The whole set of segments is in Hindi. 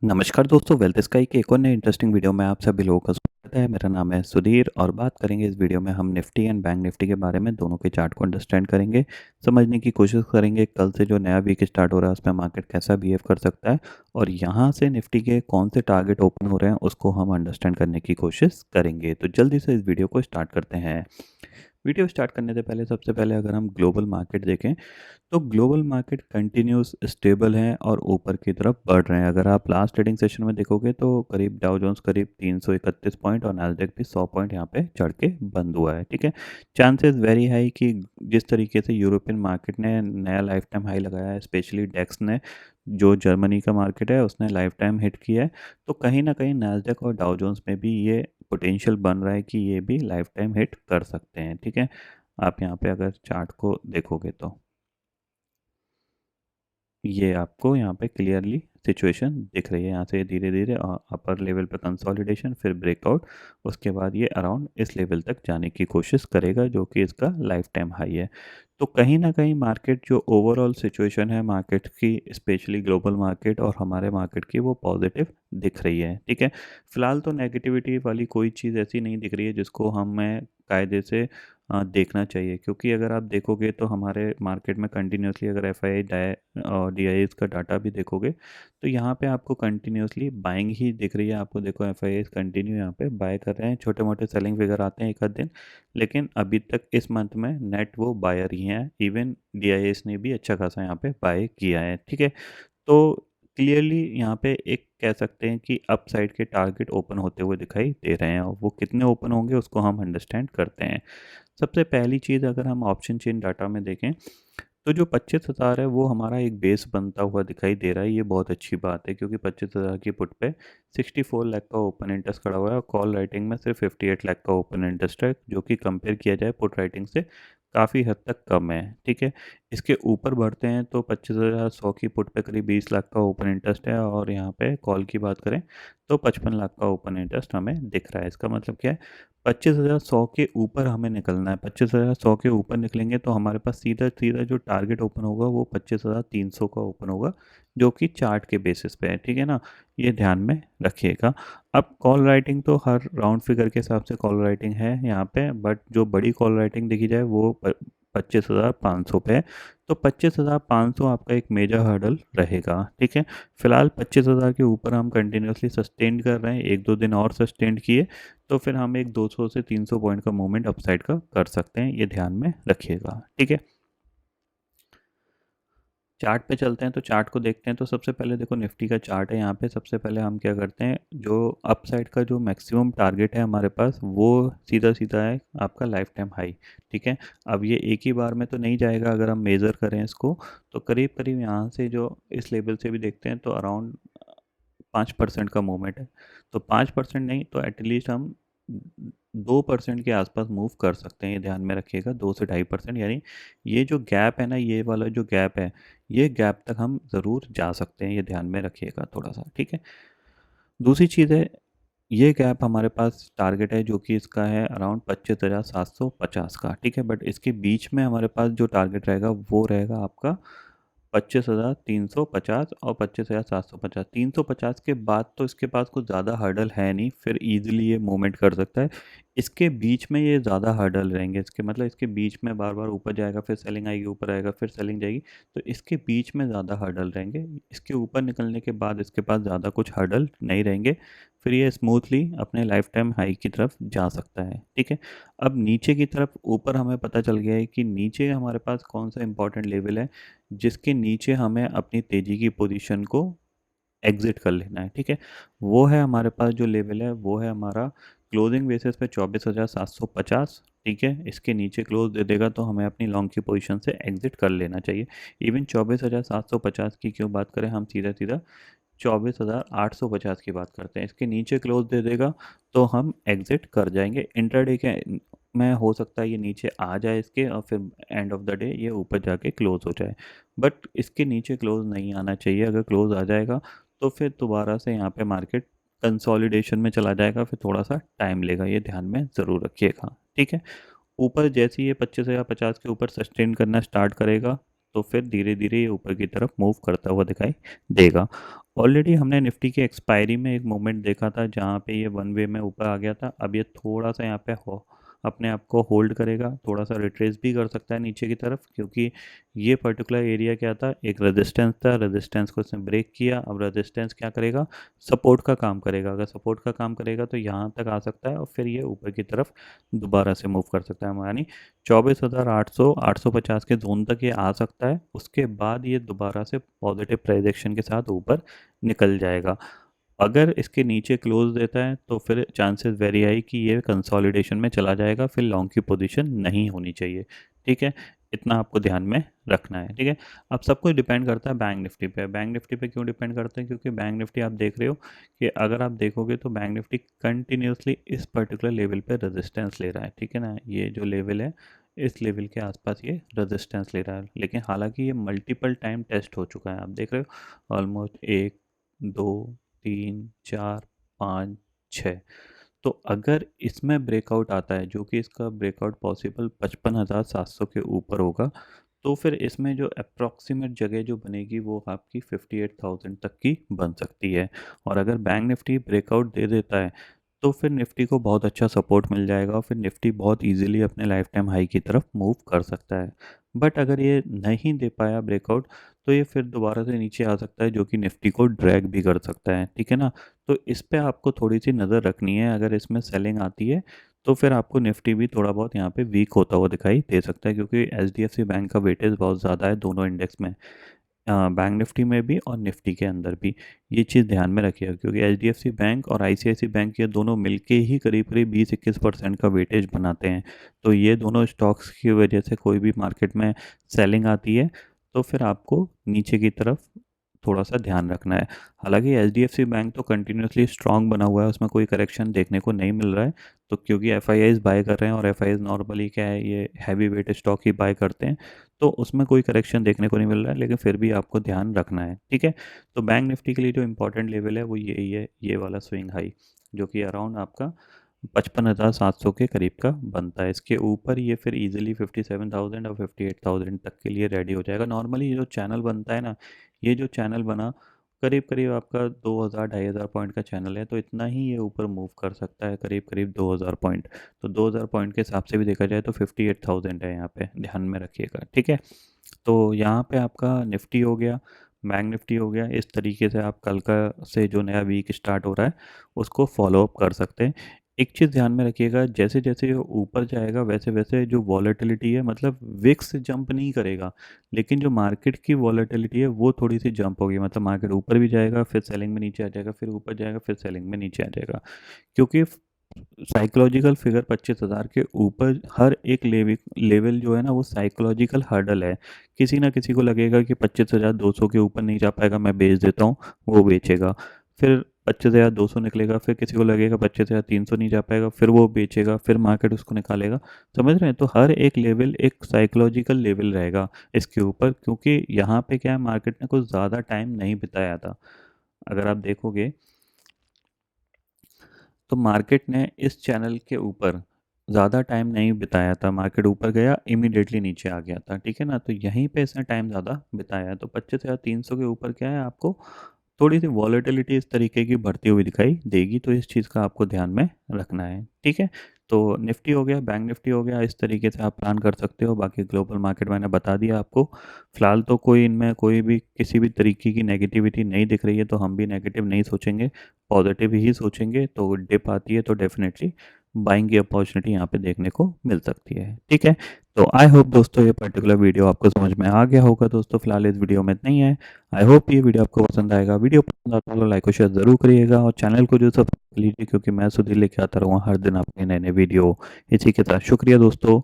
नमस्कार दोस्तों, वेल्थ स्काई के एक और नए इंटरेस्टिंग वीडियो में आप सभी लोगों का स्वागत है। मेरा नाम है सुधीर और बात करेंगे इस वीडियो में हम निफ्टी एंड बैंक निफ्टी के बारे में, दोनों के चार्ट को अंडरस्टैंड करेंगे, समझने की कोशिश करेंगे कल से जो नया वीक स्टार्ट हो रहा है उसमें मार्केट कैसा बिहेव कर सकता है और यहाँ से निफ्टी के कौन से टारगेट ओपन हो रहे हैं उसको हम अंडरस्टैंड करने की कोशिश करेंगे। तो जल्दी से इस वीडियो को स्टार्ट करते हैं। वीडियो स्टार्ट करने से पहले सबसे पहले अगर हम ग्लोबल मार्केट देखें तो ग्लोबल मार्केट कंटिन्यूस स्टेबल है और ऊपर की तरफ बढ़ रहे हैं। अगर आप लास्ट ट्रेडिंग सेशन में देखोगे तो करीब डाउ जोन्स करीब 331 पॉइंट और नैस्डैक भी 100 पॉइंट यहाँ पे चढ़ के बंद हुआ है। ठीक है, चांसेस वेरी हाई कि जिस तरीके से यूरोपियन मार्केट ने नया लाइफ टाइम हाई लगाया है, स्पेशली डेक्स ने, जो जर्मनी का मार्केट है उसने लाइफ टाइम हिट किया है, तो कहीं ना कहीं नैस्डैक और डाउ जोन्स में भी ये पोटेंशियल बन रहा है कि ये भी लाइफ टाइम हिट कर सकते हैं। ठीक है, आप यहाँ पे अगर चार्ट को देखोगे तो ये आपको यहाँ पे क्लियरली सिचुएशन दिख रही है। यहाँ से धीरे धीरे अपर लेवल पे कंसोलिडेशन, फिर ब्रेकआउट, उसके बाद ये अराउंड इस लेवल तक जाने की कोशिश करेगा जो कि इसका लाइफ टाइम हाई है। तो कहीं ना कहीं मार्केट जो ओवरऑल सिचुएशन है मार्केट की, स्पेशली ग्लोबल मार्केट और हमारे मार्केट की, वो पॉजिटिव दिख रही है। ठीक है, फिलहाल तो नेगेटिविटी वाली कोई चीज़ ऐसी नहीं दिख रही है जिसको हमें कायदे से देखना चाहिए, क्योंकि अगर आप देखोगे तो हमारे मार्केट में कंटिन्यूसली अगर एफ आई और डी आई का डाटा भी देखोगे तो यहाँ पे आपको कंटिन्यूसली बाइंग ही दिख रही है। आपको देखो एफ आई कंटिन्यू यहाँ पे बाय कर रहे हैं, छोटे मोटे सेलिंग फिगर आते हैं एक आध दिन, लेकिन अभी तक इस मंथ में नेट वो बायर ही हैं। इवन डी आई ने भी अच्छा खासा यहाँ पे बाय किया है। ठीक है, तो क्लियरली यहाँ पे एक कह सकते हैं कि अप साइड के टारगेट ओपन होते हुए दिखाई दे रहे हैं और वो कितने ओपन होंगे उसको हम अंडरस्टैंड करते हैं। सबसे पहली चीज़, अगर हम ऑप्शन चेन डाटा में देखें तो जो 25,000 है वो हमारा एक बेस बनता हुआ दिखाई दे रहा है। ये बहुत अच्छी बात है क्योंकि 25,000 की पुट पे 64 लाख का ओपन इंटरेस्ट खड़ा हुआ है और कॉल राइटिंग में सिर्फ 58 लाख का ओपन इंटरेस्ट है, जो कि कंपेयर किया जाए पुट राइटिंग से काफ़ी हद तक कम है। ठीक है, इसके ऊपर बढ़ते हैं तो 25,100 की पुट पे करीब 20 लाख का ओपन इंटरेस्ट है और यहाँ पे कॉल की बात करें तो 55 लाख का ओपन इंटरेस्ट हमें दिख रहा है। इसका मतलब क्या है, 25,100 के ऊपर हमें निकलना है। 25,100 के ऊपर निकलेंगे तो हमारे पास सीधा सीधा जो टारगेट ओपन होगा वो 25,300 का ओपन होगा, जो कि चार्ट के बेसिस पे है। ठीक है ना, ये ध्यान में रखिएगा। अब कॉल राइटिंग तो हर राउंड फिगर के हिसाब से कॉल राइटिंग है यहाँ पे, बट जो बड़ी कॉल राइटिंग देखी जाए वो 25,500 पे है। तो 25,500 आपका एक मेजर हर्डल रहेगा। ठीक है, फिलहाल 25,000 के ऊपर हम कंटिन्यूसली सस्टेन कर रहे हैं, एक दो दिन और सस्टेन किए तो फिर हम एक 200 से 300 पॉइंट का मूवमेंट अपसाइड का कर सकते हैं, ये ध्यान में रखिएगा। ठीक है, चार्ट पे चलते हैं तो चार्ट को देखते हैं। तो सबसे पहले देखो निफ्टी का चार्ट है। यहाँ पे सबसे पहले हम क्या करते हैं, जो अपसाइड का जो मैक्सिमम टारगेट है हमारे पास वो सीधा सीधा है आपका लाइफ टाइम हाई। ठीक है, अब ये एक ही बार में तो नहीं जाएगा, अगर हम मेज़र करें इसको तो करीब करीब यहाँ से जो इस लेवल से भी देखते हैं तो अराउंड 5% का मूवमेंट है। तो 5% नहीं तो एटलीस्ट हम 2% के आसपास मूव कर सकते हैं, ये ध्यान में रखिएगा। 2 से 2.5%, यानी ये जो गैप है ना, ये वाला जो गैप है, ये गैप तक हम ज़रूर जा सकते हैं, ये ध्यान में रखिएगा थोड़ा सा। ठीक है, दूसरी चीज़ है, ये गैप हमारे पास टारगेट है जो कि इसका है अराउंड 25,750 का। ठीक है, बट इसके बीच में हमारे पास जो टारगेट रहेगा वो रहेगा आपका 25,350 और 25,750। 350 के बाद तो इसके पास कुछ ज़्यादा हर्डल है नहीं, फिर इजीली ये मूवमेंट कर सकता है। इसके बीच में ये ज़्यादा हर्डल रहेंगे, इसके मतलब इसके बीच में बार बार ऊपर जाएगा, फिर सेलिंग आएगी, ऊपर आएगा, फिर सेलिंग जाएगी, तो इसके बीच में ज़्यादा हर्डल रहेंगे। इसके ऊपर निकलने के बाद इसके पास ज़्यादा कुछ हर्डल नहीं रहेंगे, फिर ये स्मूथली अपने लाइफ टाइम हाई की तरफ जा सकता है। ठीक है, अब नीचे की तरफ ऊपर हमें पता चल गया है कि नीचे हमारे पास कौन सा इंपॉर्टेंट लेवल है जिसके नीचे हमें अपनी तेज़ी की पोजीशन को एग्जिट कर लेना है। ठीक है, वो है हमारे पास जो लेवल है वो है हमारा क्लोजिंग बेसिस पे 24,750। ठीक है, इसके नीचे क्लोज दे देगा तो हमें अपनी लॉन्ग की पोजीशन से एग्जिट कर लेना चाहिए। इवन 24,750 की क्यों बात करें, हम सीधा सीधा 24,850 की बात करते हैं। इसके नीचे क्लोज दे देगा तो हम एग्जिट कर जाएंगे। इंट्राडे के में हो सकता है ये नीचे आ जाए इसके और फिर एंड ऑफ द डे ये ऊपर जाके क्लोज हो जाए, बट इसके नीचे क्लोज नहीं आना चाहिए। अगर क्लोज आ जाएगा तो फिर दोबारा से यहाँ पे मार्केट कंसोलिडेशन में चला जाएगा, फिर थोड़ा सा टाइम लेगा, ये ध्यान में ज़रूर रखिएगा। ठीक है, ऊपर जैसे ही ये 25,050 के ऊपर सस्टेन करना स्टार्ट करेगा तो फिर धीरे धीरे ये ऊपर की तरफ मूव करता हुआ दिखाई देगा। ऑलरेडी हमने निफ्टी के एक्सपायरी में एक मोमेंट देखा था जहाँ पे ये वन वे में ऊपर आ गया था। अब ये थोड़ा सा यहाँ पे अपने आप को होल्ड करेगा, थोड़ा सा रिट्रेस भी कर सकता है नीचे की तरफ, क्योंकि ये पर्टिकुलर एरिया क्या था, एक रेजिस्टेंस था, रेजिस्टेंस को इसने ब्रेक किया। अब रेजिस्टेंस क्या करेगा, सपोर्ट का काम करेगा। अगर सपोर्ट का काम करेगा तो यहाँ तक आ सकता है और फिर ये ऊपर की तरफ दोबारा से मूव कर सकता है, यानी 24,800 850 के जोन तक ये आ सकता है। उसके बाद ये दोबारा से पॉजिटिव प्राइजेक्शन के साथ ऊपर निकल जाएगा। अगर इसके नीचे क्लोज देता है तो फिर चांसेस वेरी हाई कि ये कंसोलिडेशन में चला जाएगा, फिर लॉन्ग की पोजीशन नहीं होनी चाहिए। ठीक है, इतना आपको ध्यान में रखना है। ठीक है, अब सब कुछ डिपेंड करता है बैंक निफ्टी पे। बैंक निफ्टी पे क्यों डिपेंड करता है, क्योंकि बैंक निफ्टी आप देख रहे हो कि अगर आप देखोगे तो बैंक निफ्टी कंटिन्यूसली इस पर्टिकुलर लेवल पे रेजिस्टेंस ले रहा है। ठीक है ना, ये जो लेवल है इस लेवल के आसपास ये रेजिस्टेंस ले रहा है, लेकिन हालांकि ये मल्टीपल टाइम टेस्ट हो चुका है। आप देख रहे हो ऑलमोस्ट 1 2 3 4 5 6। तो अगर इसमें ब्रेकआउट आता है, जो कि इसका ब्रेकआउट पॉसिबल 55,700 के ऊपर होगा, तो फिर इसमें जो अप्रॉक्सीमेट जगह जो बनेगी वो आपकी 58,000 तक की बन सकती है। और अगर बैंक निफ्टी ब्रेकआउट दे देता है तो फिर निफ्टी को बहुत अच्छा सपोर्ट मिल जाएगा और फिर निफ्टी बहुत इजीली अपने लाइफ टाइम हाई की तरफ मूव कर सकता है। बट अगर ये नहीं दे पाया ब्रेकआउट तो ये फिर दोबारा से नीचे आ सकता है, जो कि निफ्टी को ड्रैग भी कर सकता है। ठीक है ना, तो इस पे आपको थोड़ी सी नज़र रखनी है। अगर इसमें सेलिंग आती है तो फिर आपको निफ्टी भी थोड़ा बहुत यहाँ पे वीक होता हुआ दिखाई दे सकता है, क्योंकि एचडीएफसी बैंक का वेटेज बहुत ज़्यादा है दोनों इंडेक्स में, बैंक निफ्टी में भी और निफ्टी के अंदर भी। ये चीज़ ध्यान में रखिएगा, क्योंकि एचडीएफसी बैंक और आईसीआईसी बैंक ये दोनों मिलके ही करीब करीब 20-21% का वेटेज बनाते हैं। तो ये दोनों स्टॉक्स की वजह से कोई भी मार्केट में सेलिंग आती है तो फिर आपको नीचे की तरफ थोड़ा सा ध्यान रखना है। हालांकि एचडीएफसी बैंक तो कंटिन्यूसली स्ट्रांग बना हुआ है, उसमें कोई करेक्शन देखने को नहीं मिल रहा है। तो क्योंकि एफआईआईज बाय कर रहे हैं और एफआईआईज नॉर्मली क्या है, ये हैवी वेट स्टॉक ही बाय करते हैं, तो उसमें कोई करेक्शन देखने को नहीं मिल रहा है, लेकिन फिर भी आपको ध्यान रखना है। ठीक है, तो बैंक निफ्टी के लिए जो इंपॉर्टेंट लेवल है वो यही है, ये वाला स्विंग हाई, जो कि अराउंड आपका 55,700 के करीब का बनता है। इसके ऊपर ये फिर इजीली 57,000 और 58,000 तक के लिए रेडी हो जाएगा। नॉर्मली ये जो चैनल बनता है ना, ये जो चैनल बना करीब करीब आपका 2,000-2,500 पॉइंट का चैनल है, तो इतना ही ये ऊपर मूव कर सकता है, करीब करीब 2,000 पॉइंट। तो 2,000 पॉइंट के हिसाब से भी देखा जाए तो 58,000 है यहाँ पे, ध्यान में रखिएगा। ठीक है, तो यहाँ पे आपका निफ्टी हो गया, बैंक निफ्टी हो गया। इस तरीके से आप कल का से जो नया वीक स्टार्ट हो रहा है उसको फॉलो अप कर सकते हैं। एक चीज़ ध्यान में रखिएगा, जैसे जैसे ये ऊपर जाएगा वैसे वैसे जो वॉलेटिलिटी है, मतलब विक्स जंप नहीं करेगा, लेकिन जो मार्केट की वॉलेटिलिटी है वो थोड़ी सी जंप होगी। मतलब मार्केट ऊपर भी जाएगा फिर सेलिंग में नीचे आ जाएगा, फिर ऊपर जाएगा फिर सेलिंग में नीचे आ जाएगा, क्योंकि साइकोलॉजिकल फिगर 25,000 के ऊपर हर एक लेवल जो है ना वो साइकोलॉजिकल हर्डल है। किसी ना किसी को लगेगा कि 25,200 के ऊपर नहीं जा पाएगा, मैं बेच देता हूँ, वो बेचेगा। फिर 25,200 निकलेगा, फिर किसी को लगेगा 25,300 नहीं जा पाएगा, फिर वो बेचेगा, फिर मार्केट उसको निकालेगा। समझ रहे हैं, तो हर एक लेवल एक साइकोलॉजिकल लेवल रहेगा इसके ऊपर, क्योंकि यहाँ पे क्या है, मार्केट ने कुछ ज़्यादा टाइम नहीं बिताया था। अगर आप देखोगे तो मार्केट ने इस चैनल के ऊपर ज़्यादा टाइम नहीं बिताया था। मार्केट ऊपर गया इमीडिएटली नीचे आ गया था। ठीक है ना, तो यहीं पे इसने टाइम ज़्यादा बिताया है। तो 25,300 के ऊपर क्या है, आपको थोड़ी सी वॉलेटिलिटी इस तरीके की बढ़ती हुई दिखाई देगी, तो इस चीज़ का आपको ध्यान में रखना है। ठीक है, तो निफ्टी हो गया, बैंक निफ्टी हो गया, इस तरीके से आप प्लान कर सकते हो। बाकी ग्लोबल मार्केट मैंने बता दिया आपको। फिलहाल तो कोई इनमें कोई भी किसी भी तरीके की नेगेटिविटी नहीं दिख रही है, तो हम भी नेगेटिव नहीं सोचेंगे, पॉजिटिव ही सोचेंगे। तो डिप आती है तो डेफिनेटली बाइंग की अपॉर्चुनिटी यहाँ पे देखने को मिल सकती है। ठीक है, तो आई होप दोस्तों ये पर्टिकुलर वीडियो आपको समझ में आ गया होगा। दोस्तों फिलहाल इस वीडियो में इतना ही है। आई होप ये वीडियो आपको पसंद आएगा। वीडियो पसंद आता है तो लाइक और शेयर जरूर करिएगा और चैनल को जो सब्सक्राइब लीजिए, क्योंकि मैं सुधीर लेके आता रहूँगा हर दिन अपने नए नए वीडियो। इसी के साथ शुक्रिया दोस्तों,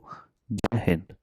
जय हिंद।